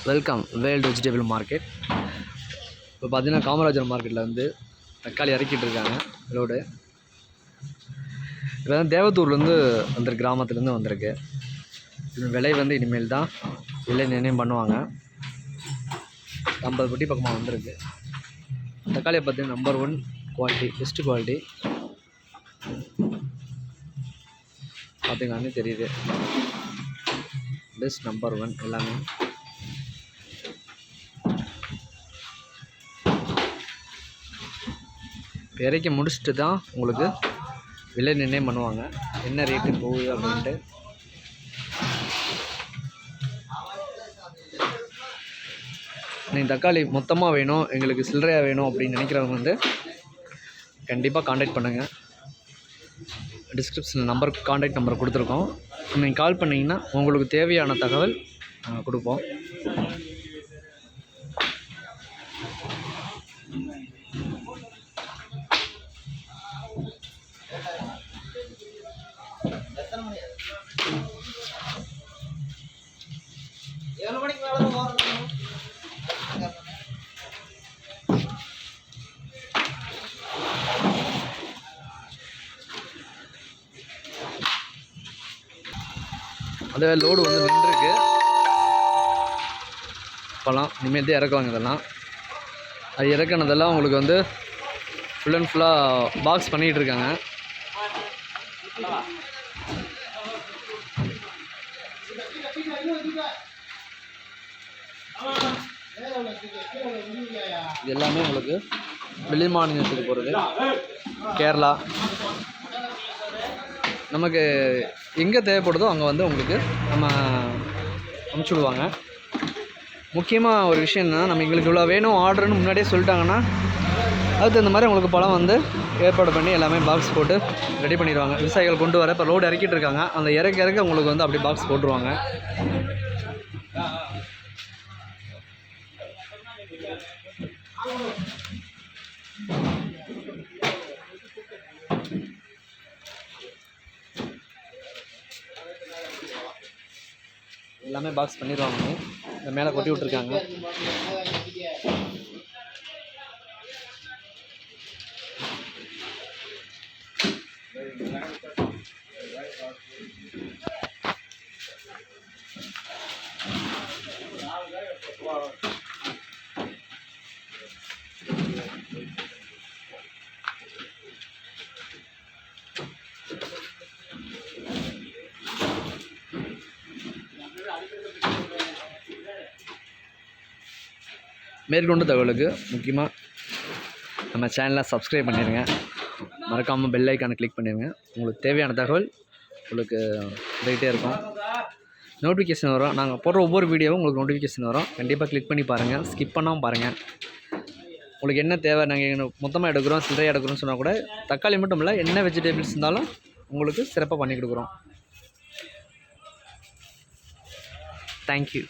Welcome world vegetable market. இப்போ பார்த்தீங்கன்னா காமராஜர் மார்க்கெட்டில் வந்து தக்காளி இறக்கிட்டு இருக்காங்க லோடு. இப்போ தான் தேவத்தூர்லேருந்து வந்திருக்கு, கிராமத்துலேருந்து வந்திருக்கு. இது விலை வந்து இனிமேல் தான் விலை நிர்ணயம் பண்ணுவாங்க. 50 பெட்டி பக்கமாக வந்திருக்கு. தக்காளியை பார்த்தீங்கன்னா நம்பர் 1 குவாலிட்டி, பெஸ்ட் குவாலிட்டி பார்த்தீங்கன்னாலே தெரியுது. பெஸ்ட் நம்பர் 1 எல்லாமே. இறக்கி முடிச்சுட்டு தான் உங்களுக்கு விலை நிர்ணயம் பண்ணுவாங்க, என்ன ரேட்டு போகுது அப்படின்ட்டு. நீங்கள் தக்காளி மொத்தமாக வேணும், எங்களுக்கு சில்லறையாக வேணும் அப்படின்னு நினைக்கிறவங்க வந்து கண்டிப்பாக காண்டாக்ட் பண்ணுங்கள். டிஸ்கிரிப்ஷனில் காண்டாக்ட் நம்பர் கொடுத்துருக்கோம். நீங்கள் கால் பண்ணிங்கன்னா உங்களுக்கு தேவையான தகவல் கொடுப்போம். அதே லோடு வந்து நின்றுருக்கு. இப்போலாம் இனிமேல் தான் இறக்குவாங்க. இதெல்லாம் அது இறக்குனதெல்லாம் உங்களுக்கு வந்து ஃபுல் அண்ட் ஃபுல்லாக பாக்ஸ் பண்ணிகிட்டு இருக்காங்க. இது எல்லாமே உங்களுக்கு வெளி மாநிலத்துக்கு போகிறது, கேரளா, நமக்கு எங்கே தேவைப்படுதோ அங்கே வந்து உங்களுக்கு நம்ம அனுப்பிச்சி விடுவாங்க. முக்கியமாக ஒரு விஷயம் என்னென்னா, நம்ம எங்களுக்கு இவ்வளோ வேணும் ஆர்டர்னு முன்னாடியே சொல்லிட்டாங்கன்னா அதுக்கு தகுந்த மாதிரி உங்களுக்கு பழம் வந்து ஏற்பாடு பண்ணி எல்லாமே பாக்ஸ் போட்டு ரெடி பண்ணிடுவாங்க. விவசாயிகள் கொண்டு வர இப்போ லோடு இறக்கிட்டு இருக்காங்க, அந்த இறக்க உங்களுக்கு வந்து அப்படி பாக்ஸ் போட்டுருவாங்க. எல்லாமே பாக்ஸ் பண்ணிடுவாங்க. இந்த மேலே கொட்டி விட்ருக்காங்க. மேற்கொண்டு தகவலுக்கு முக்கியமாக நம்ம சேனலை சப்ஸ்கிரைப் பண்ணிடுங்க, மறக்காமல் பெல் ஐக்கானை கிளிக் பண்ணிடுங்க. உங்களுக்கு தேவையான தகவல் உங்களுக்கு வந்துகிட்டே இருக்கும். நோட்டிஃபிகேஷன் வரும், நாங்கள் போடுற ஒவ்வொரு வீடியோவும் உங்களுக்கு நோட்டிஃபிகேஷன் வரும். கண்டிப்பாக கிளிக் பண்ணி பாருங்கள், ஸ்கிப் பண்ணாமல் பாருங்கள். உங்களுக்கு என்ன தேவை, நாங்கள் மொத்தமாக எடுக்கிறோம், சில்லறையாக எடுக்கிறோம்னு சொன்னால் கூட தக்காளி மட்டும் இல்லை, என்ன வெஜிடபிள்ஸ் இருந்தாலும் உங்களுக்கு சிறப்பாக பண்ணி கொடுக்குறோம். தேங்க்யூ.